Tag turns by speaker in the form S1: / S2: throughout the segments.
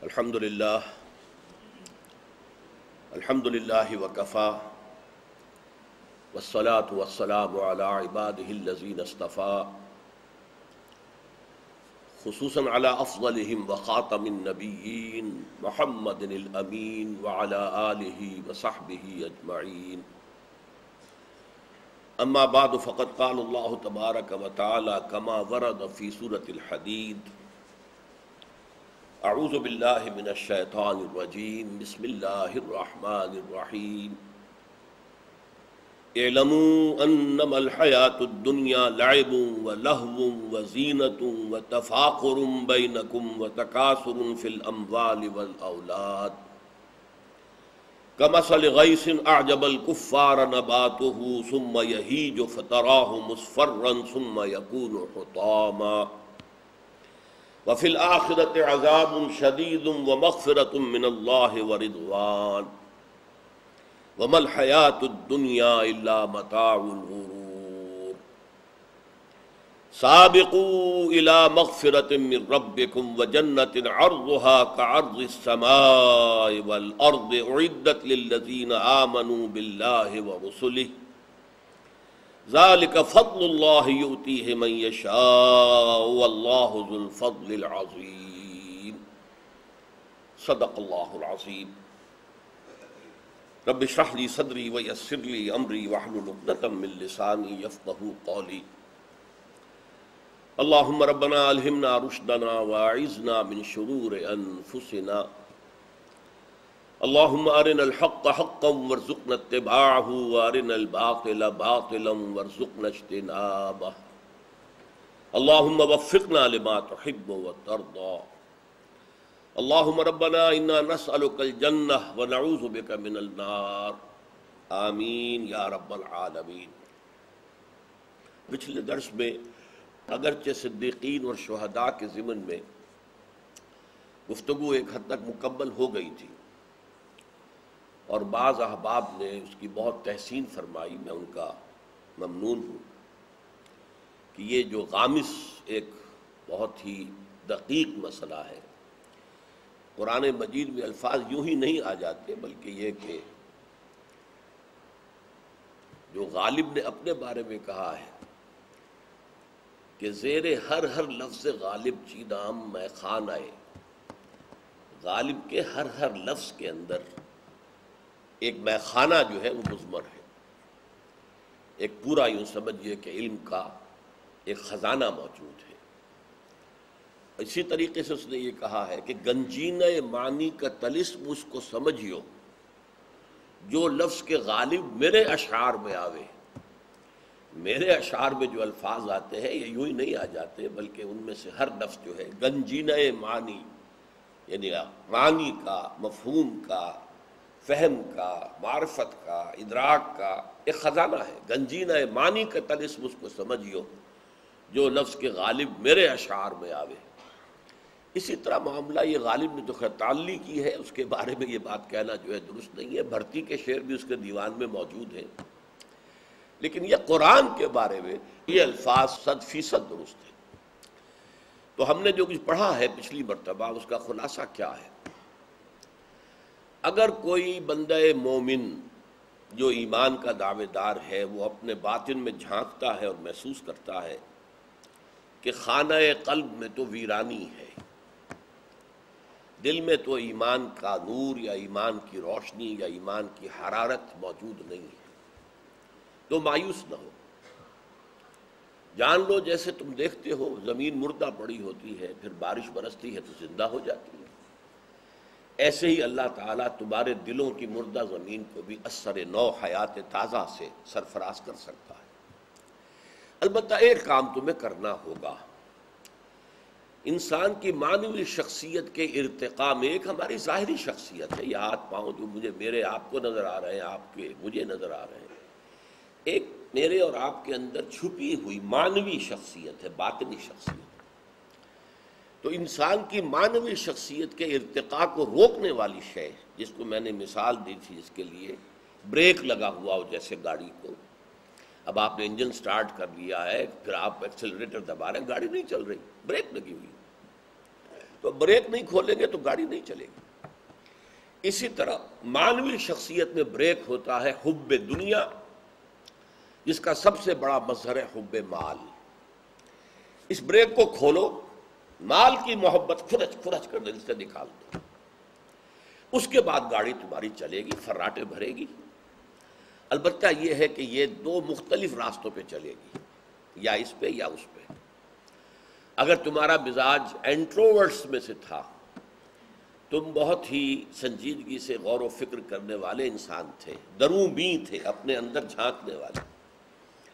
S1: الحمد للہ وکفا والصلاة والسلام علی عباده الذین اصطفى خصوصا علی افضلهم وخاتم النبیین محمد الامین وعلی آلہ وصحبہ اجمعین. اما بعد فقد قال اللہ تبارک وتعالی کما ورد فی سورة الحدید: اعوذ باللہ من الشیطان الرجیم بسم اللہ الرحمن الرحیم. اعلموا انما الحیاة الدنیا لعب ولہو وزینۃ وتفاخر بینکم وتکاثر فی الاموال والاولاد کمثل غیث اعجب الکفار نباتہ ثم یہیج فتراہ مصفرا ثم یکون حطاما وفی الآخرۃ عذاب شدید ومغفرۃ من اللہ ورضوان وما الحیاۃ الدنیا الا متاع الغرور. سابقوا الی مغفرۃ من ربکم وجنۃ عرضها كعرض السماء والارض اعدت للذین آمنوا باللہ ورسلہ ذلك فضل اللہ یؤتیہ من یشاء واللہ ذو الفضل العظیم. صدق اللہ العظیم. رب اشرح لی صدری ویسر لی امری واحلل عقدۃ من لسانی یفقہوا قولی. اللہم ربنا الہمنا رشدنا واعذنا من شرور انفسنا. اللہم ارنا الحق حقا وارزقنا اتباعہ وارنا الباطل باطلا وارزقنا اجتنابہ. اللہم وفقنا لما تحب وترضى. اللہم ربنا انا نسألک الجنہ ونعوذ بک من النار. آمین یا رب العالمین. پچھلے درس میں اگرچہ صدیقین اور شہداء کے ضمن میں گفتگو ایک حد تک مکمل ہو گئی تھی اور بعض احباب نے اس کی بہت تحسین فرمائی، میں ان کا ممنون ہوں کہ یہ جو غامض ایک بہت ہی دقیق مسئلہ ہے، قرآن مجید میں الفاظ یوں ہی نہیں آ جاتے، بلکہ یہ کہ جو غالب نے اپنے بارے میں کہا ہے کہ زیر ہر لفظ غالب چیدام میں خان آئے. غالب کے ہر لفظ کے اندر ایک میخانہ جو ہے وہ مضمر ہے، ایک پورا یوں سمجھیے کہ علم کا ایک خزانہ موجود ہے. اسی طریقے سے اس نے یہ کہا ہے کہ گنجینہ معنی کا طلسم اس کو سمجھیو جو لفظ کے غالب میرے اشعار میں آوے. میرے اشعار میں جو الفاظ آتے ہیں یہ یوں ہی نہیں آ جاتے، بلکہ ان میں سے ہر لفظ جو ہے گنجینہ معنی، یعنی معنی کا، مفہوم کا، فہم کا، معرفت کا، ادراک کا ایک خزانہ ہے. گنجینہ معنی کا طلسم اس کو سمجھیو جو لفظ کے غالب میرے اشعار میں آوے. اسی طرح معاملہ یہ غالب نے جو خطالی کی ہے اس کے بارے میں یہ بات کہنا جو ہے درست نہیں ہے. بھرتی کے شعر بھی اس کے دیوان میں موجود ہیں، لیکن یہ قرآن کے بارے میں یہ الفاظ 100% درست ہے. تو ہم نے جو کچھ پڑھا ہے پچھلی مرتبہ اس کا خلاصہ کیا ہے؟ اگر کوئی بندہ مومن جو ایمان کا دعوے دار ہے وہ اپنے باطن میں جھانکتا ہے اور محسوس کرتا ہے کہ خانہ قلب میں تو ویرانی ہے، دل میں تو ایمان کا نور یا ایمان کی روشنی یا ایمان کی حرارت موجود نہیں ہے، تو مایوس نہ ہو. جان لو جیسے تم دیکھتے ہو زمین مردہ پڑی ہوتی ہے، پھر بارش برستی ہے تو زندہ ہو جاتی ہے، ایسے ہی اللہ تعالیٰ تمہارے دلوں کی مردہ زمین کو بھی اثر نو حیات تازہ سے سرفراز کر سکتا ہے. البتہ ایک کام تمہیں کرنا ہوگا. انسان کی معنوی شخصیت کے ارتقاء میں ایک ہماری ظاہری شخصیت ہے، یہ ہاتھ پاؤں جو میرے آپ کو نظر آ رہے ہیں، آپ کے مجھے نظر آ رہے ہیں، ایک میرے اور آپ کے اندر چھپی ہوئی معنوی شخصیت ہے، باطنی شخصیت. تو انسان کی معنوی شخصیت کے ارتقاء کو روکنے والی شے، جس کو میں نے مثال دی تھی، اس کے لیے بریک لگا ہوا ہو جیسے گاڑی کو. اب آپ نے انجن سٹارٹ کر لیا ہے، پھر آپ ایکسلریٹر دبا رہے ہیں، گاڑی نہیں چل رہی، بریک لگی ہوئی. تو بریک نہیں کھولیں گے تو گاڑی نہیں چلے گی۔ اسی طرح مانوی شخصیت میں بریک ہوتا ہے حب دنیا، جس کا سب سے بڑا مظہر ہے حب مال۔ اس بریک کو کھولو، مال کی محبت کھرچ کر دل سے نکال دو، اس کے بعد گاڑی تمہاری چلے گی، فراٹے بھرے گی۔ البتہ یہ ہے کہ یہ دو مختلف راستوں پہ چلے گی، یا اس پہ یا اس پہ۔ اگر تمہارا مزاج انٹروورٹس میں سے تھا، تم بہت ہی سنجیدگی سے غور و فکر کرنے والے انسان تھے، دروں بین تھے، اپنے اندر جھانکنے والے،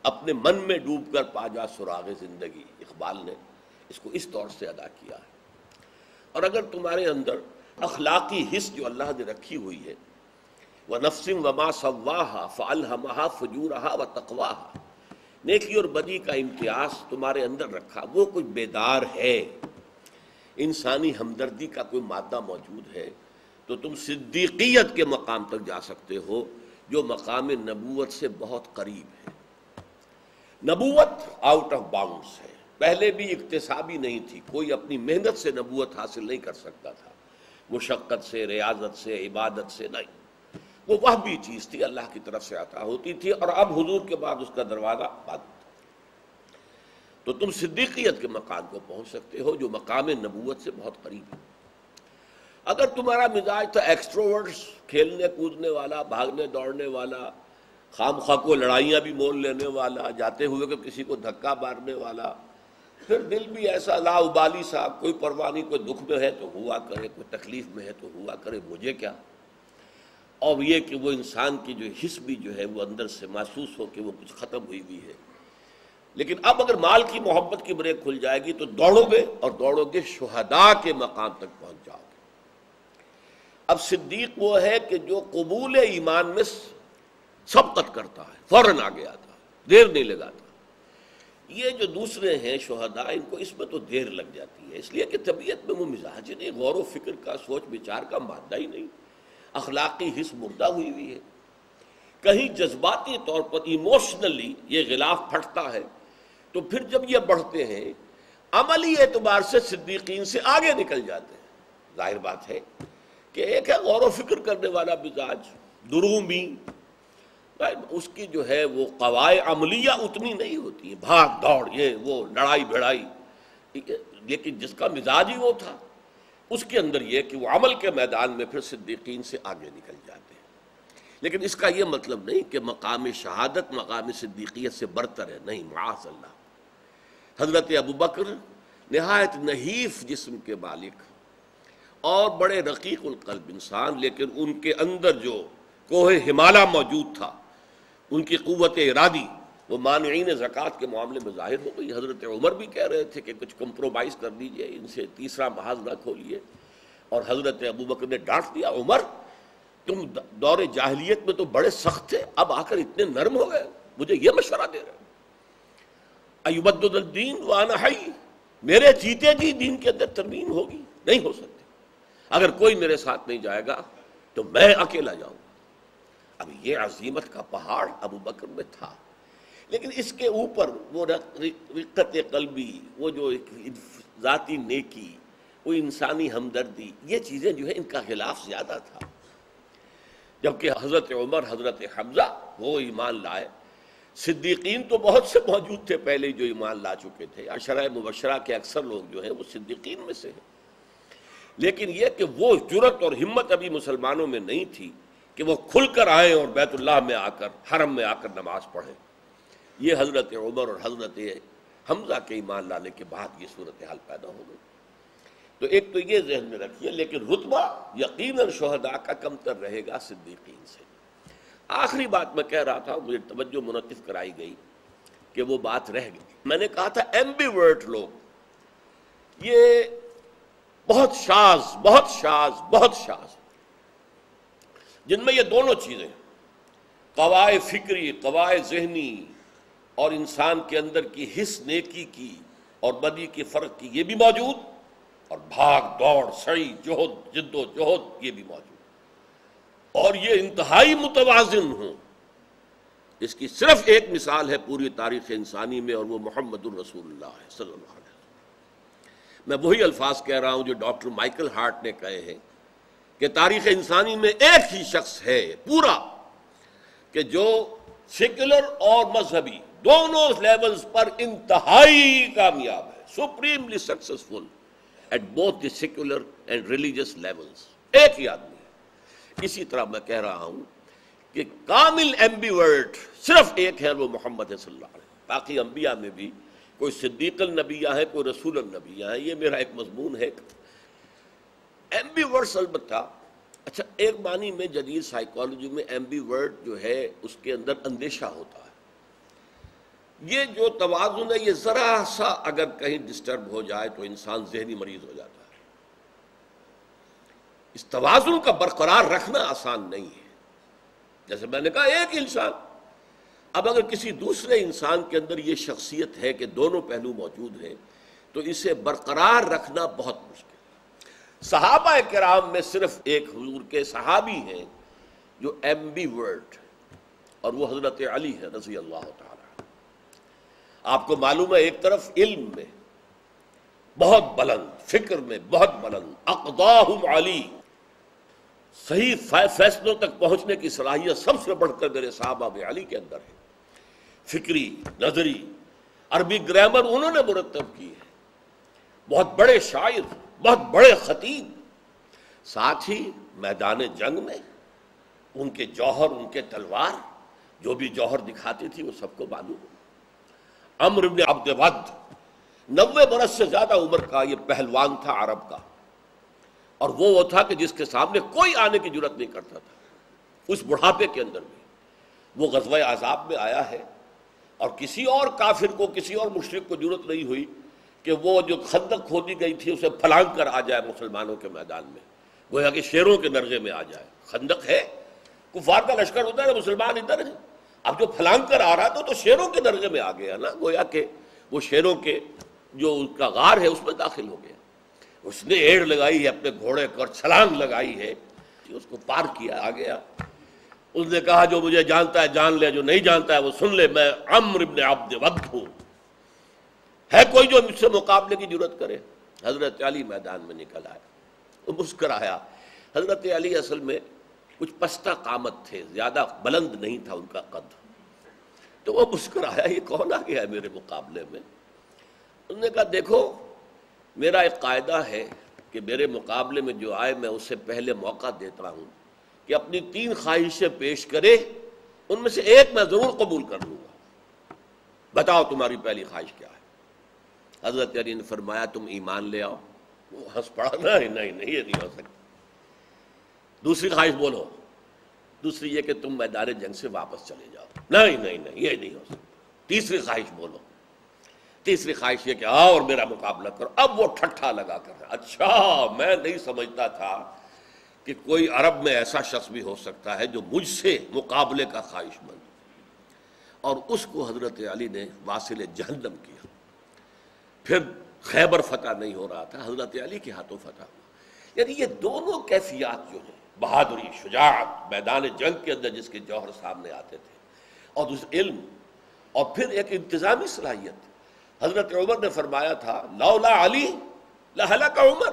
S1: اپنے من میں ڈوب کر پا جا سراغ زندگی، اقبال نے اس کو اس طور سے ادا کیا ہے۔ اور اگر تمہارے اندر اخلاقی حس جو اللہ نے رکھی ہوئی ہے، وَنَفْسٍ وَمَا سَوَّاهَا فَأَلْهَمَهَا فُجُورَهَا وَتَقْوَاهَا، نیکی اور بدی کا امتیاز تمہارے اندر رکھا، وہ کوئی بیدار ہے، انسانی ہمدردی کا کوئی مادہ موجود ہے، تو تم صدیقیت کے مقام تک جا سکتے ہو، جو مقام نبوت سے بہت قریب ہے۔ نبوت آؤٹ آف باؤنڈس ہے، پہلے بھی اکتسابی نہیں تھی، کوئی اپنی محنت سے نبوت حاصل نہیں کر سکتا تھا، مشقت سے، ریاضت سے، عبادت سے نہیں، وہ وہبی چیز تھی، اللہ کی طرف سے عطا ہوتی تھی، اور اب حضور کے بعد اس کا دروازہ بند۔ تو تم صدیقیت کے مقام کو پہنچ سکتے ہو، جو مقام نبوت سے بہت قریب ہے۔ اگر تمہارا مزاج تھا ایکسٹروورٹس، کھیلنے کودنے والا، بھاگنے دوڑنے والا، خام خواہ کو لڑائیاں بھی مول لینے والا، جاتے ہوئے کہ کسی کو دھکا مارنے والا، پھر دل بھی ایسا لا ابالی سا، کوئی پرواہ نہیں، کوئی دکھ میں ہے تو ہوا کرے، کوئی تکلیف میں ہے تو ہوا کرے، مجھے کیا۔ اور یہ کہ وہ انسان کی جو حس بھی جو ہے وہ اندر سے محسوس ہو کہ وہ کچھ ختم ہوئی ہوئی ہے۔ لیکن اب اگر مال کی محبت کی بریک کھل جائے گی تو دوڑو گے، اور دوڑو گے شہداء کے مقام تک پہنچ جاؤ گے۔ اب صدیق وہ ہے کہ جو قبول ایمان میں سبقت کرتا ہے، فوراً آگے آتا ہے، دیر نہیں لگاتا۔ یہ جو دوسرے ہیں شہداء، ان کو اس میں تو دیر لگ جاتی ہے، اس لیے کہ طبیعت میں وہ مزاج نہیں، غور و فکر کا، سوچ بچار کا مادہ ہی نہیں، اخلاقی حس مردہ ہوئی ہوئی ہے۔ کہیں جذباتی طور پر ایموشنلی یہ غلاف پھٹتا ہے، تو پھر جب یہ بڑھتے ہیں عملی اعتبار سے صدیقین سے آگے نکل جاتے ہیں۔ ظاہر بات ہے کہ ایک ہے غور و فکر کرنے والا مزاج، درومی، اس کی جو ہے وہ قواعد عملیہ اتنی نہیں ہوتی، بھاگ دوڑ، یہ وہ لڑائی بھڑائی، لیکن جس کا مزاج ہی وہ تھا، اس کے اندر یہ کہ وہ عمل کے میدان میں پھر صدیقین سے آگے نکل جاتے ہیں۔ لیکن اس کا یہ مطلب نہیں کہ مقام شہادت مقام صدیقیت سے برتر ہے، نہیں، معاذ اللہ۔ حضرت ابوبکر نہایت نحیف جسم کے مالک اور بڑے رقیق القلب انسان، لیکن ان کے اندر جو کوہ ہمالیہ موجود تھا، ان کی قوت ارادی، وہ مانعین زکوٰۃ کے معاملے میں ظاہر ہو گئی۔ حضرت عمر بھی کہہ رہے تھے کہ کچھ کمپرومائز کر دیجئے، ان سے تیسرا محاذ نہ کھولیے، اور حضرت ابوبکر نے ڈانٹ دیا، عمر تم دور جاہلیت میں تو بڑے سخت تھے، اب آ کر اتنے نرم ہو گئے، مجھے یہ مشورہ دے رہے ہیں۔ ایبدل الدین وانا حی، میرے جیتے جی دین کے اندر ترمیم ہوگی؟ نہیں ہو سکتی۔ اگر کوئی میرے ساتھ نہیں جائے گا تو میں اکیلا جاؤں گا۔ اب یہ عظیمت کا پہاڑ ابو بکر میں تھا، لیکن اس کے اوپر وہ رقت قلبی، وہ جو ایک ذاتی نیکی، وہ انسانی ہمدردی، یہ چیزیں جو ہے ان کا غلاف زیادہ تھا۔ جبکہ حضرت عمر، حضرت حمزہ وہ ایمان لائے، صدیقین تو بہت سے موجود تھے پہلے جو ایمان لا چکے تھے، عشرہ مبشرہ کے اکثر لوگ جو ہیں وہ صدیقین میں سے ہیں، لیکن یہ کہ وہ جرأت اور ہمت ابھی مسلمانوں میں نہیں تھی کہ وہ کھل کر آئیں اور بیت اللہ میں آ کر، حرم میں آ کر نماز پڑھیں۔ یہ حضرت عمر اور حضرت حمزہ کے ایمان لانے کے بعد یہ صورتحال پیدا ہو گئی۔ تو ایک تو یہ ذہن میں رکھیے، لیکن رتبہ یقیناً شہداء کا کمتر رہے گا صدیقین سے۔ آخری بات میں کہہ رہا تھا، مجھے توجہ منعطف کرائی گئی کہ وہ بات رہ گئی۔ میں نے کہا تھا ایمبیورٹ لوگ یہ بہت شاذ جن میں یہ دونوں چیزیں، قواعد فکری، قواعد ذہنی، اور انسان کے اندر کی حس نیکی کی اور بدی کی فرق کی، یہ بھی موجود، اور بھاگ دوڑ، سعی، جہد، جد و جہد، یہ بھی موجود، اور یہ انتہائی متوازن ہوں۔ اس کی صرف ایک مثال ہے پوری تاریخ انسانی میں، اور وہ محمد الرسول اللہ صلی اللہ علیہ وسلم۔ میں وہی الفاظ کہہ رہا ہوں جو ڈاکٹر مائیکل ہارٹ نے کہے ہیں کہ تاریخ انسانی میں ایک ہی شخص ہے پورا کہ جو سیکولر اور مذہبی دونوں لیولز پر انتہائی کامیاب ہے، supremely successful at both the secular and religious levels, ایک ہی آدمی ہے۔ اسی طرح میں کہہ رہا ہوں کہ کامل ایمبیورٹ صرف ایک ہے، وہ محمد صلی اللہ علیہ وسلم۔ باقی انبیاء میں بھی کوئی صدیق النبیہ ہے، کوئی رسول النبیہ ہے، یہ میرا ایک مضمون ہے۔ ایمبیورٹس البتہ اچھا ایک معنی میں جدید سائیکالوجی میں ایمبیورٹ جو ہے اس کے اندر اندیشہ ہوتا ہے۔ یہ جو توازن ہے یہ ذرا سا اگر کہیں ڈسٹرب ہو جائے تو انسان ذہنی مریض ہو جاتا ہے۔ اس توازن کا برقرار رکھنا آسان نہیں ہے۔ جیسے میں نے کہا ایک انسان، اب اگر کسی دوسرے انسان کے اندر یہ شخصیت ہے کہ دونوں پہلو موجود ہیں تو اسے برقرار رکھنا بہت مشکل ہے۔ صحابہ کرام میں صرف ایک حضور کے صحابی ہیں جو ایمبیورٹ، اور وہ حضرت علی ہے رضی اللہ تعالی۔ آپ کو معلوم ہے ایک طرف علم میں بہت بلند، فکر میں بہت بلند، اقضاہم علی، صحیح فیصلوں تک پہنچنے کی صلاحیت سب سے بڑھ کر میرے صحابہ میں علی کے اندر ہے۔ فکری، نظری، عربی گرامر انہوں نے مرتب کی ہے، بہت بڑے شاعر، بہت بڑے خطیب، ساتھ ہی میدان جنگ میں ان کے جوہر، ان کے تلوار جو بھی جوہر دکھاتی تھی وہ سب کو معلوم ہے۔ عمرو بن عبد ود 90 برس سے زیادہ عمر کا یہ پہلوان تھا عرب کا، اور وہ تھا کہ جس کے سامنے کوئی آنے کی جرت نہیں کرتا تھا۔ اس بڑھاپے کے اندر بھی وہ غزوہ احزاب میں آیا ہے، اور کسی اور کافر کو، کسی اور مشرک کو جرت نہیں ہوئی کہ وہ جو خندق کھودی گئی تھی اسے پھلانگ کر آ جائے مسلمانوں کے میدان میں، گویا کہ شیروں کے نرغے میں آ جائے۔ خندق ہے، کفار کا لشکر ہوتا ہے، مسلمان ادھر ہیں، اب جو پھلانگ کر آ رہا تھا تو شیروں کے نرغے میں آ گیا نا، گویا کہ وہ شیروں کے جو ان کا غار ہے اس میں داخل ہو گیا۔ اس نے ایڑ لگائی ہے اپنے گھوڑے کو اور چھلانگ لگائی ہے، اس کو پار کیا، آ گیا۔ اس نے کہا جو مجھے جانتا ہے جان لے، جو نہیں جانتا ہے وہ سن لے، میں عمرو بن عبد ود ہوں، ہے کوئی جو مجھ سے مقابلے کی جرت کرے؟ حضرت علی میدان میں نکل آیا، وہ مسکرایا۔ حضرت علی اصل میں کچھ پستہ قامت تھے، زیادہ بلند نہیں تھا ان کا قد، تو وہ مسکرایا، یہ کون آ گیا ہے میرے مقابلے میں؟ انہوں نے کہا دیکھو میرا ایک قاعدہ ہے کہ میرے مقابلے میں جو آئے میں اسے پہلے موقع دیتا ہوں کہ اپنی 3 خواہشیں پیش کرے، ان میں سے ایک میں ضرور قبول کر لوں گا، بتاؤ تمہاری پہلی خواہش کیا ہے؟ حضرت علی نے فرمایا تم ایمان لے آؤ۔ وہ ہنس پڑا، نہیں یہ نہیں ہو سکتا۔ دوسری خواہش بولو۔ دوسری یہ کہ تم میدان جنگ سے واپس چلے جاؤ۔ نہیں یہ نہیں ہو سکتا۔ تیسری خواہش بولو۔ تیسری خواہش یہ کہ آؤ اور میرا مقابلہ کرو۔ اب وہ ٹھٹھا لگا کر، اچھا میں نہیں سمجھتا تھا کہ کوئی عرب میں ایسا شخص بھی ہو سکتا ہے جو مجھ سے مقابلے کا خواہش مند، اور اس کو حضرت علی نے واصل جہنم کیا۔ پھر خیبر فتح نہیں ہو رہا تھا، حضرت علی کے ہاتھوں فتح ہوا۔ یعنی یہ دونوں کیفیات جو ہیں، بہادری، شجاعت، میدان جنگ کے اندر جس کے جوہر سامنے آتے تھے، اور اس علم، اور پھر ایک انتظامی صلاحیت۔ حضرت عمر نے فرمایا تھا لولا علی لہلک عمر،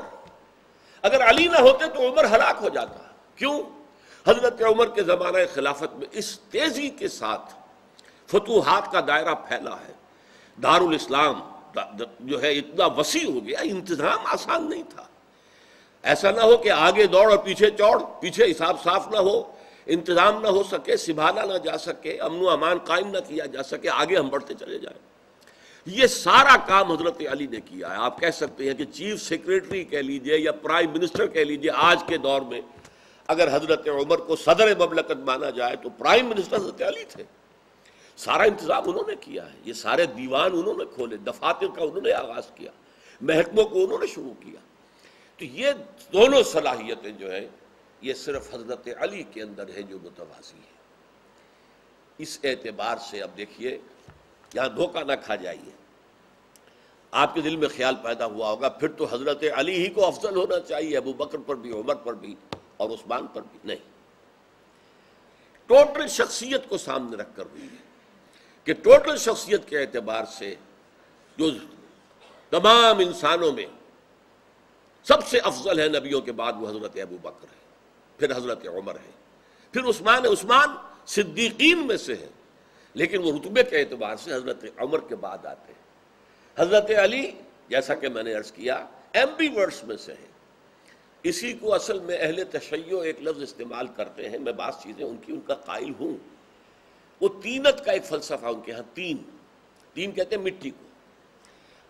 S1: اگر علی نہ ہوتے تو عمر ہلاک ہو جاتا۔ کیوں؟ حضرت عمر کے زمانہ خلافت میں اس تیزی کے ساتھ فتوحات کا دائرہ پھیلا ہے، دارالاسلام جو ہے اتنا وسیع ہو گیا، انتظام آسان نہیں تھا۔ ایسا نہ ہو کہ آگے دوڑ اور پیچھے چوڑ، پیچھے حساب صاف نہ ہو، انتظام نہ ہو سکے، سنبھالا نہ جا سکے، امن و امان قائم نہ کیا جا سکے، آگے ہم بڑھتے چلے جائیں۔ یہ سارا کام حضرت علی نے کیا ہے۔ آپ کہہ سکتے ہیں کہ چیف سیکریٹری کہہ لیجئے یا پرائم منسٹر کہہ لیجئے، آج کے دور میں اگر حضرت عمر کو صدر مملکت مانا جائے تو پرائم منسٹر حضرت علی تھے۔ سارا انتظام انہوں نے کیا ہے، یہ سارے دیوان انہوں نے کھولے، دفاتر کا انہوں نے آغاز کیا، محکموں کو انہوں نے شروع کیا۔ تو یہ دونوں صلاحیتیں جو ہیں یہ صرف حضرت علی کے اندر ہے جو متوازی ہے۔ اس اعتبار سے اب دیکھیے، یہاں دھوکہ نہ کھا جائیے۔ آپ کے دل میں خیال پیدا ہوا ہوگا پھر تو حضرت علی ہی کو افضل ہونا چاہیے، ابو بکر پر بھی، عمر پر بھی اور عثمان پر بھی۔ نہیں، ٹوٹل شخصیت کو سامنے رکھ کر ہوئی ہے کہ ٹوٹل شخصیت کے اعتبار سے جو تمام انسانوں میں سب سے افضل ہے نبیوں کے بعد وہ حضرت ابو بکر ہے، پھر حضرت عمر ہے، پھر عثمان ہے۔ عثمان صدیقین میں سے ہے، لیکن وہ رتبے کے اعتبار سے حضرت عمر کے بعد آتے ہیں۔ حضرت علی جیسا کہ میں نے عرض کیا ایمبی ورڈس میں سے ہے۔ اسی کو اصل میں اہل تشیع ایک لفظ استعمال کرتے ہیں، میں بعض چیزیں ان کا قائل ہوں۔ وہ تینت کا ایک فلسفہ ان کے ہاں، تین کہتے ہیں مٹی کو۔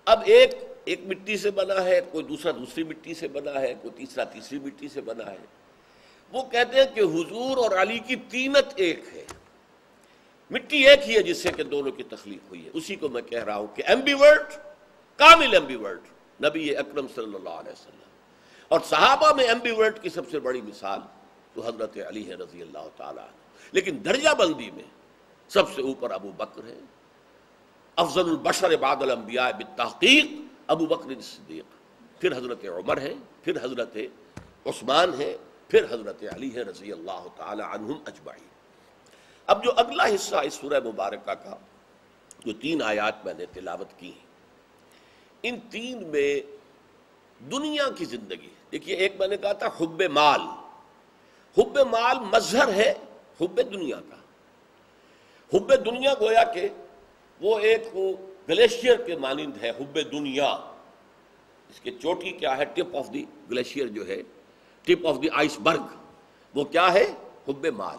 S1: اب ایک مٹی سے بنا ہے، کوئی دوسرا دوسری مٹی سے بنا ہے، کوئی تیسرا تیسری مٹی سے بنا ہے۔ وہ کہتے ہیں کہ حضور اور علی کی تینت ایک ہے، مٹی ایک ہی ہے جس سے کہ دونوں کی تخلیق ہوئی ہے۔ اسی کو میں کہہ رہا ہوں کہ ایمبی ورڈ، کامل ایمبی ورڈ نبی اکرم صلی اللہ علیہ وسلم۔ اور صحابہ میں ایمبی ورڈ کی سب سے بڑی مثال تو حضرت علی ہے رضی اللہ تعالیٰ عنہ، لیکن درجہ بندی میں سب سے اوپر ابو بکر ہے۔ افضل البشر بعد الانبیاء بالتحقیق ابو بکر صدیق، پھر حضرت عمر ہے، پھر حضرت عثمان ہے، پھر حضرت علی ہے رضی اللہ تعالی عنہم اجمعین۔ اب جو اگلا حصہ اس سورہ مبارکہ کا، جو 3 آیات میں نے تلاوت کی ہیں، ان 3 میں دنیا کی زندگی، دیکھیے ایک میں نے کہا تھا حب مال، حب مال مظہر ہے حب دنیا کا۔ حب دنیا گویا کہ وہ ایک گلیشیئر کے مانند ہے، حب دنیا، اس کے چوٹی کیا ہے، ٹپ آف دی گلیشیئر جو ہے، ٹپ آف دی آئس برگ، وہ کیا ہے، حب مال۔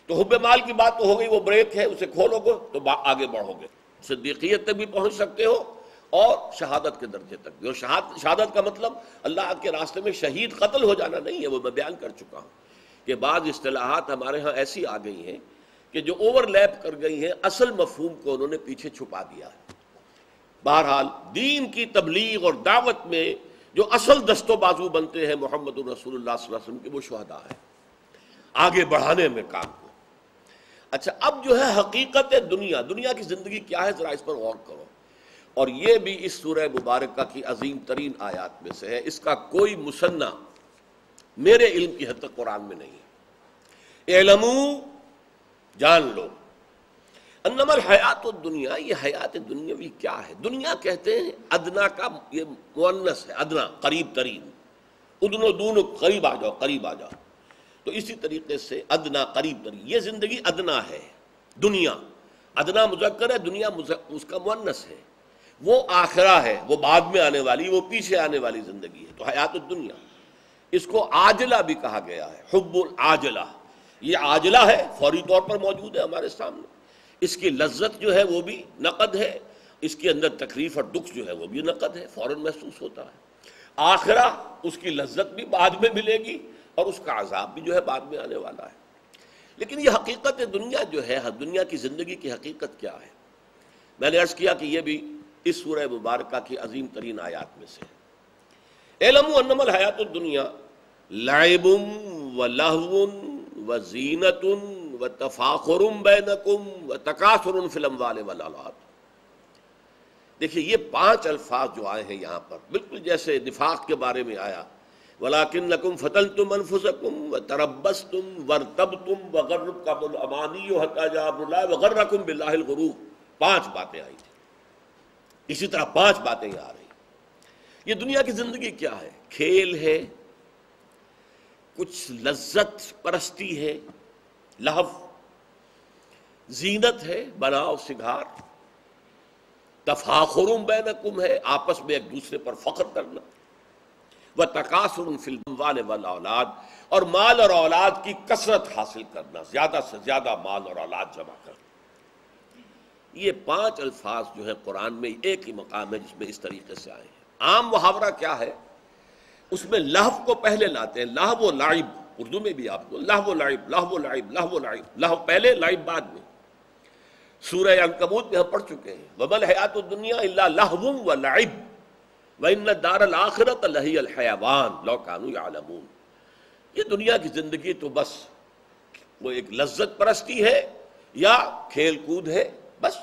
S1: تو حب مال کی بات تو ہو گئی، وہ بریک ہے، اسے کھولو گے تو آگے بڑھو گے، صدیقیت تک بھی پہنچ سکتے ہو اور شہادت کے درجے تک بھی۔ اور شہادت کا مطلب اللہ کے راستے میں شہید قتل ہو جانا نہیں ہے، وہ میں بیان کر چکا ہوں کہ بعض اصطلاحات ہمارے ہاں ایسی آ گئی ہیں کہ جو اوور لیپ کر گئی ہیں، اصل مفہوم کو انہوں نے پیچھے چھپا دیا ہے۔ بہرحال دین کی تبلیغ اور دعوت میں جو اصل دست و بازو بنتے ہیں محمد الرسول اللہ صلی اللہ علیہ وسلم کے، وہ شہداء ہیں، آگے بڑھانے میں کام کو۔ اچھا اب جو ہے حقیقت دنیا کی زندگی کیا ہے، ذرا اس پر غور کرو۔ اور یہ بھی اس سورہ مبارکہ کی عظیم ترین آیات میں سے ہے، اس کا کوئی مصنع میرے علم کی حد تک قرآن میں نہیں ہے۔ اعلموا، جان لو، انما الحیات الدنیا، یہ حیات دنیاوی کیا ہے؟ دنیا کہتے ہیں ادنا کا، یہ مؤنث ہے، ادنا قریب ترین، ادنو دونو قریب آ جاؤ، قریب آ جاؤ، تو اسی طریقے سے ادنا قریب ترین، یہ زندگی ادنا ہے۔ دنیا ادنا مذکر ہے، دنیا اس کا مؤنث ہے، وہ آخرہ ہے، وہ بعد میں آنے والی، وہ پیچھے آنے والی زندگی ہے، تو حیات الدنیا۔ اس کو عاجلہ بھی کہا گیا ہے، حب العاجلہ، یہ عاجلہ ہے، فوری طور پر موجود ہے ہمارے سامنے، اس کی لذت جو ہے وہ بھی نقد ہے، اس کے اندر تکلیف اور دکھ جو ہے وہ بھی نقد ہے، فوراً محسوس ہوتا ہے۔ آخرہ اس کی لذت بھی بعد میں ملے گی اور اس کا عذاب بھی جو ہے بعد میں آنے والا ہے۔ لیکن یہ حقیقت دنیا جو ہے، دنیا کی زندگی کی حقیقت کیا ہے؟ میں نے عرض کیا کہ یہ بھی اس سورہ مبارکہ کی عظیم ترین آیات میں سے ہے۔ اعلموا انما الحیات الدنیا لعب ولہو وزینۃ وتفاخر بینکم وتکاثر فی الاموال والاولاد۔ دیکھیے یہ 5 الفاظ جو آئے ہیں یہاں پر، بالکل جیسے نفاق کے بارے میں آیا، وَلَٰكِنَّكُمْ فَتَنْتُمْ أَنفُسَكُمْ وَتَرَبَّصْتُمْ وَارْتَبْتُمْ وَغَرَّتْكُمُ الْأَمَانِيُّ حَتَّىٰ جَاءَ أَمْرُ اللَّهِ وَغَرَّكُمْ بِاللَّهِ الْغُرُورُ۔ 5 باتیں آئی تھیں، اسی طرح 5 باتیں آ رہی۔ یہ دنیا کی زندگی کیا ہے؟ کھیل ہے، کچھ لذت پرستی ہے، لہو، زینت ہے، بناؤ سنگھار، تفاخر بینکم ہے، آپس میں ایک دوسرے پر فخر کرنا، وتکاثر فی الاموال والاولاد، اور مال اور اولاد کی کثرت حاصل کرنا، زیادہ سے زیادہ مال اور اولاد جمع کرنا۔ یہ 5 الفاظ جو ہے قرآن میں ایک ہی مقام ہے جس میں اس طریقے سے آئے ہیں۔ عام محاورہ کیا ہے؟ اس میں لہو کو پہلے لاتے ہیں، لہو و لعب، اردو میں بھی آپ کو لہو و لعب، لہو و لعب، لہو و لعب، لہو پہلے لعب بعد میں۔ سورہ عنکبوت میں ہم پڑھ چکے ہیں، وَمَا الْحَيَاةُ الدُّنْيَا إِلَّا لَهْوٌ وَلَعِبٌ وَإِنَّ الدَّارَ الْآخِرَةَ لَهِيَ الْحَيَوَانُ لَوْ كَانُوا يَعْلَمُونَ۔ یہ دنیا کی زندگی تو بس وہ ایک لذت پرستی ہے یا کھیل کود ہے، بس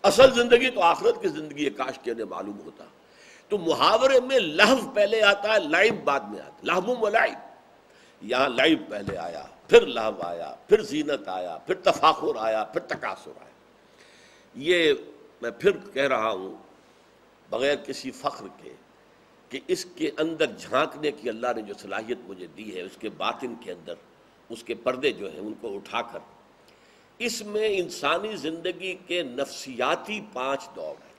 S1: اصل زندگی تو آخرت کی زندگی ہے، کاش کہ انہیں معلوم ہوتا۔ تو محاورے میں لہو پہلے آتا ہے، لعب بعد میں آتا ہے، لہو و لعب، یہاں لعب پہلے آیا، پھر لہو آیا، پھر زینت آیا، پھر تفاخر آیا، پھر تکاثر آیا۔ یہ میں پھر کہہ رہا ہوں بغیر کسی فخر کے کہ اس کے اندر جھانکنے کی اللہ نے جو صلاحیت مجھے دی ہے، اس کے باطن کے اندر اس کے پردے جو ہیں ان کو اٹھا کر اس میں انسانی زندگی کے نفسیاتی 5 دور ہیں،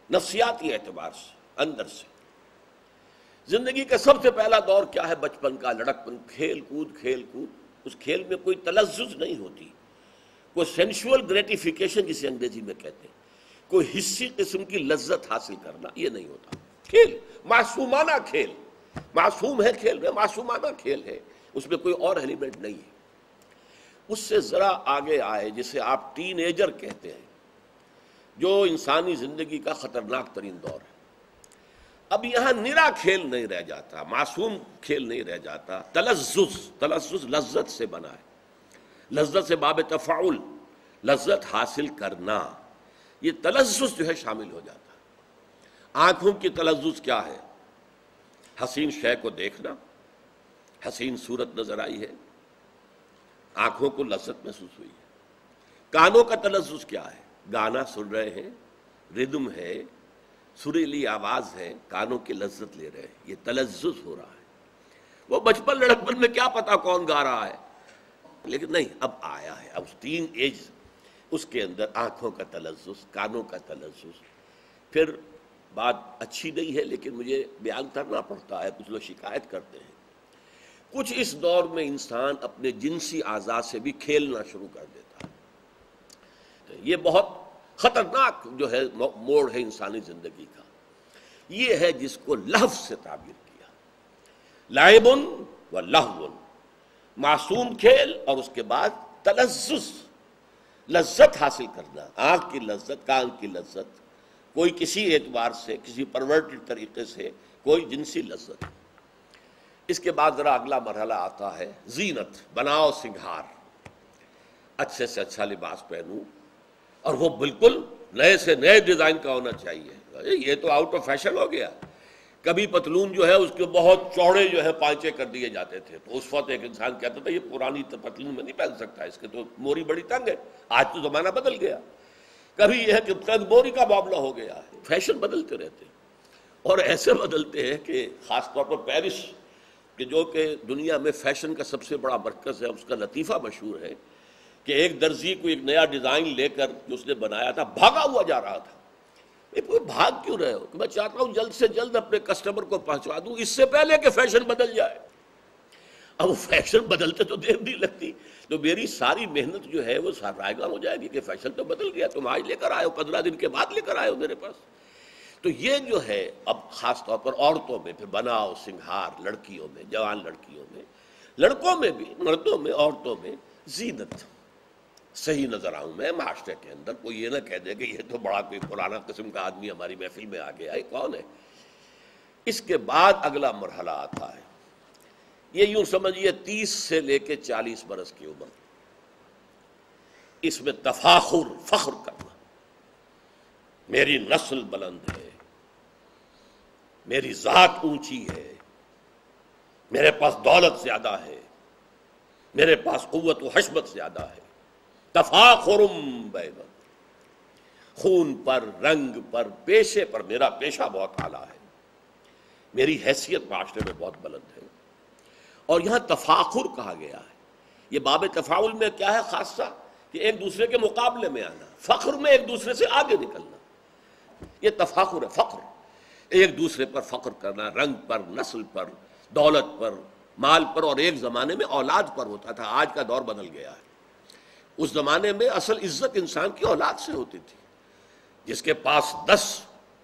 S1: نفسیاتی اعتبار سے اندر سے۔ زندگی کا سب سے پہلا دور کیا ہے؟ بچپن کا، لڑکپن، کھیل کود۔ اس کھیل میں کوئی تلذذ نہیں ہوتی، کوئی سینشول گریٹیفیکیشن جسے انگریزی میں کہتے ہیں، کوئی حصی قسم کی لذت حاصل کرنا، یہ نہیں ہوتا۔ کھیل معصومانہ کھیل، معصوم ہے کھیل میں، معصومانہ کھیل ہے، اس میں کوئی اور ایلیمنٹ نہیں ہے۔ اس سے ذرا آگے آئے جسے آپ ٹین ایجر کہتے ہیں، جو انسانی زندگی کا خطرناک ترین دور ہے۔ اب یہاں نرا کھیل نہیں رہ جاتا، معصوم کھیل نہیں رہ جاتا، تلذذ لذت سے بنا ہے، لذت سے باب تفاعل، لذت حاصل کرنا، یہ تلذذ جو ہے شامل ہو جاتا ہے۔ آنکھوں کی تلذذ کیا ہے؟ حسین شے کو دیکھنا، حسین صورت نظر آئی ہے، آنکھوں کو لذت محسوس ہوئی ہے۔ کانوں کا تلذذ کیا ہے؟ گانا سن رہے ہیں، ردم ہے، سریلی آواز ہے، کانوں کی لذت لے رہے ہیں، یہ تلذذ ہو رہا ہے۔ وہ بچپن لڑکپن میں کیا پتا کون گا رہا ہے، لیکن نہیں، اب آیا ہے، اب 3 ایج، اس کے اندر آنکھوں کا تلذذ، کانوں کا تلذذ۔ پھر بات اچھی نہیں ہے لیکن مجھے بیان کرنا پڑتا ہے، کچھ لوگ شکایت کرتے ہیں، کچھ اس دور میں انسان اپنے جنسی اعضاء سے بھی کھیلنا شروع کر دیتا ہے۔ یہ بہت خطرناک جو ہے موڑ ہے انسانی زندگی کا، یہ ہے جس کو لہو سے تعبیر کیا، لعب و لہو، معصوم کھیل اور اس کے بعد تلذذ، لذت حاصل کرنا، آنکھ کی لذت، کان کی لذت، کوئی کسی اعتبار سے، کسی پرورٹڈ طریقے سے کوئی جنسی لذت۔ اس کے بعد ذرا اگلا مرحلہ آتا ہے زینت، بناؤ سنگھار، اچھے سے اچھا لباس پہنوں، اور وہ بالکل نئے سے نئے ڈیزائن کا ہونا چاہیے۔ یہ تو آؤٹ آف فیشن ہو گیا۔ کبھی پتلون جو ہے اس کے بہت چوڑے جو ہے پانچے کر دیے جاتے تھے، تو اس وقت ایک انسان کہتا تھا یہ پرانی پتلون میں نہیں پہن سکتا، اس کے تو موری بڑی تنگ ہے۔ آج تو زمانہ بدل گیا، کبھی یہ ہے کہ تنگ موری کا معاملہ ہو گیا ہے۔ فیشن بدلتے رہتے ہیں، اور ایسے بدلتے ہیں کہ خاص طور پر پیرس کہ جو کہ دنیا میں فیشن کا سب سے بڑا مرکز ہے، اس کا لطیفہ مشہور ہے کہ ایک درزی کو ایک نیا ڈیزائن لے کر جو اس نے بنایا تھا، بھاگا ہوا جا رہا تھا۔ بھاگ کیوں رہے ہو؟ کہ میں چاہتا ہوں جلد سے جلد اپنے کسٹمر کو پہنچوا دوں اس سے پہلے کہ فیشن بدل جائے۔ اب فیشن بدلتے تو دیر نہیں لگتی، تو میری ساری محنت جو ہے وہ رائے گاں ہو جائے گی کہ فیشن تو بدل گیا، تم آج لے کر آئے ہو، 15 دن کے بعد لے کر آئے ہو میرے پاس۔ تو یہ جو ہے اب خاص طور پر عورتوں میں، پھر بناؤ سنگھار، لڑکیوں میں، جوان لڑکیوں میں، لڑکوں میں بھی، مردوں میں، عورتوں میں زینت، صحیح نظر آؤں میں معاشرے کے اندر، کوئی یہ نہ کہہ دے کہ یہ تو بڑا کوئی پرانا قسم کا آدمی ہماری محفل میں آ گیا ہے، کون ہے؟ اس کے بعد اگلا مرحلہ آتا ہے، یہ یوں سمجھیے 30 سے لے کے 40 برس کی عمر، اس میں تفاخر، فخر کرنا، میری نسل بلند ہے، میری ذات اونچی ہے، میرے پاس دولت زیادہ ہے، میرے پاس قوت و حشمت زیادہ ہے، تفاخرم بین، خون پر، رنگ پر، پیشے پر میرا پیشہ بہت اعلیٰ ہے، میری حیثیت معاشرے میں بہت بلند ہے۔ اور یہاں تفاخر کہا گیا ہے، یہ باب تفاعل میں کیا ہے خاصہ کہ ایک دوسرے کے مقابلے میں آنا، فخر میں ایک دوسرے سے آگے نکلنا، یہ تفاخر ہے، فخر، ایک دوسرے پر فخر کرنا، رنگ پر، نسل پر، دولت پر، مال پر، اور ایک زمانے میں اولاد پر ہوتا تھا، آج کا دور بدل گیا ہے۔ اس زمانے میں اصل عزت انسان کی اولاد سے ہوتی تھی، جس کے پاس 10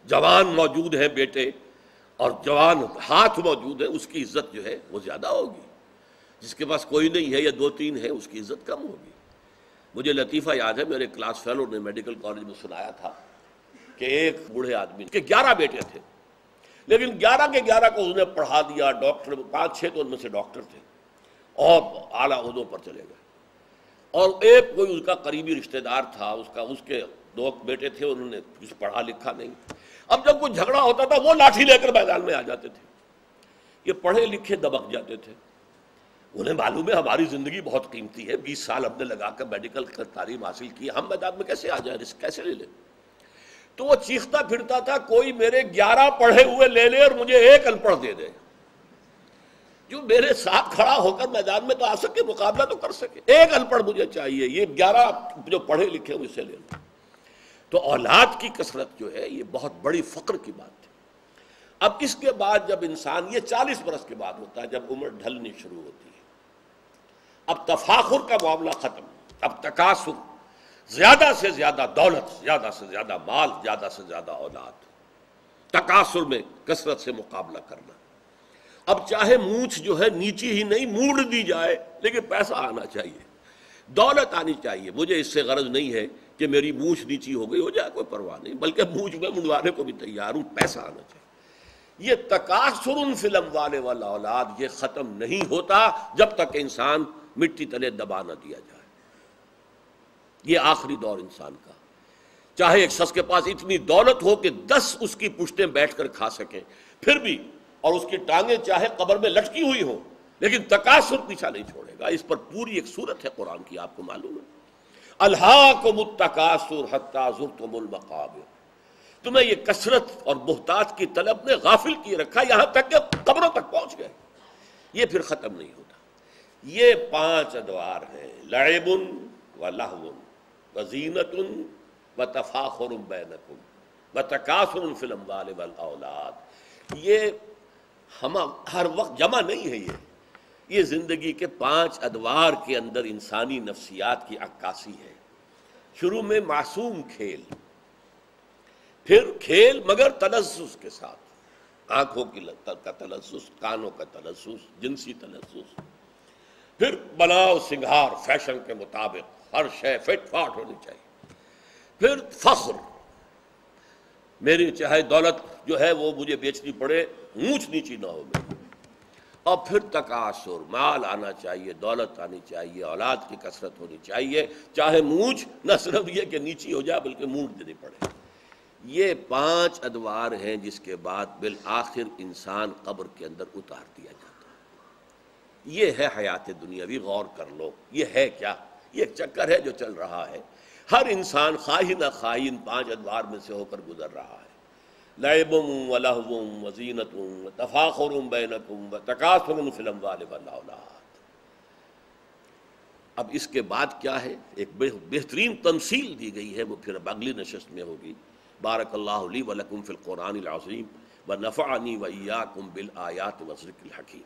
S1: جوان موجود ہیں بیٹے اور جوان ہاتھ موجود ہیں، اس کی عزت جو ہے وہ زیادہ ہوگی، جس کے پاس کوئی نہیں ہے یا 2-3 ہے اس کی عزت کم ہوگی۔ مجھے لطیفہ یاد ہے، میرے کلاس فیلو نے میڈیکل کالج میں سنایا تھا کہ ایک بوڑھے آدمی کے 11 بیٹے تھے، لیکن 11 کے 11 کو اس نے پڑھا دیا، ڈاکٹر 5-6 تو ان میں سے ڈاکٹر تھے اور اعلیٰ عہدوں پر چلے گئے، اور ایک کوئی اس کا قریبی رشتہ دار تھا، اس کے 2 بیٹے تھے، انہوں نے کچھ پڑھا لکھا نہیں۔ اب جب کوئی جھگڑا ہوتا تھا وہ لاٹھی لے کر میدان میں آ جاتے تھے، یہ پڑھے لکھے دبک جاتے تھے، انہیں معلوم ہے ہماری زندگی بہت قیمتی ہے، 20 سال ہم نے لگا کر میڈیکل کا تعلیم حاصل کی، ہم میدان میں کیسے آ جائیں، رسک کیسے لے لیں؟ تو وہ چیختا پھرتا تھا کوئی میرے 11 پڑھے ہوئے لے لے اور مجھے ایک ان پڑھ دے دے، جو میرے ساتھ کھڑا ہو کر میدان میں تو آ سکے، مقابلہ تو کر سکے، ایک ان پڑھ مجھے چاہیے، یہ 11 جو پڑھے لکھے مجھ سے لے لیں۔ تو اولاد کی کثرت جو ہے یہ بہت بڑی فخر کی بات ہے۔ اب اس کے بعد جب انسان، یہ 40 برس کے بعد ہوتا ہے جب عمر ڈھلنی شروع ہوتی ہے، اب تفاخر کا معاملہ ختم، اب تکاثر، زیادہ سے زیادہ دولت، زیادہ سے زیادہ مال، زیادہ سے زیادہ اولاد، تکاثر میں کثرت سے مقابلہ کرنا۔ اب چاہے مونچھ جو ہے نیچی ہی نہیں موڑ دی جائے، لیکن پیسہ آنا چاہیے، دولت آنی چاہیے۔ مجھے اس سے غرض نہیں ہے کہ میری مونچھ نیچی ہو گئی، ہو جائے کوئی پرواہ نہیں، بلکہ مونچھ میں منڈوانے کو بھی تیار ہوں، پیسہ آنا چاہیے۔ یہ تکاثر فی الاموال والاولاد یہ ختم نہیں ہوتا جب تک انسان مٹی تلے دبا نہ دیا جائے۔ یہ آخری دور انسان کا، چاہے ایک شخص کے پاس اتنی دولت ہو کہ 10 اس کی پشتیں بیٹھ کر کھا سکیں پھر بھی، اور اس کی ٹانگیں چاہے قبر میں لٹکی ہوئی ہوں، لیکن تکاثر پیچھا نہیں چھوڑے گا۔ اس پر پوری ایک سورت ہے قرآن کی، آپ کو معلوم ہے، الہاکم التکاثر حتی زرتم المقابر، تمہیں یہ کثرت اور بہتات کی طلب نے غافل کیے رکھا یہاں تک کہ قبروں تک پہنچ گئے۔ یہ پھر ختم نہیں ہوتا۔ یہ 5 ادوار ہیں، لعب ولہو وزینۃ وتفاخر بینکم وتکاثر فی الاموال والاولاد۔ یہ ہم ہر وقت جمع نہیں ہے، یہ زندگی کے 5 ادوار کے اندر انسانی نفسیات کی عکاسی ہے۔ شروع میں معصوم کھیل، پھر کھیل مگر تلذذ کے ساتھ، آنکھوں کا تلذذ، کانوں کا تلذذ، جنسی تلذذ، پھر بناؤ سنگھار فیشن کے مطابق، ہر شے فٹ فاٹ ہونی چاہیے، پھر فخر، میری چاہے دولت جو ہے وہ مجھے بیچنی پڑے، اونچ نیچی نہ ہو میری، اور پھر تکاثر، مال آنا چاہیے، دولت آنی چاہیے، اولاد کی کثرت ہونی چاہیے، چاہے مونچھ نہ صرف یہ کہ نیچی ہو جائے بلکہ مونچھ دینی پڑے۔ یہ 5 ادوار ہیں جس کے بعد بالآخر انسان قبر کے اندر اتار دیا جاتا ہے۔ یہ ہے حیات دنیاوی، غور کر لو یہ ہے کیا؟ یہ ایک چکر ہے جو چل رہا ہے، ہر انسان خواہ نہ خواہ ان 5 ادوار میں سے ہو کر گزر رہا ہے، لعب ولہو وزینۃ وتفاخر بینکم وتکاثر فی الاموال والاولاد۔ اب اس کے بعد کیا ہے؟ ایک بہترین تمثیل دی گئی ہے، وہ پھر اب اگلی نشست میں ہوگی۔ بارک اللہ لی ولکم فی القرآن العظیم ونفعنی وإیاکم بالآیات والذکر الحکیم۔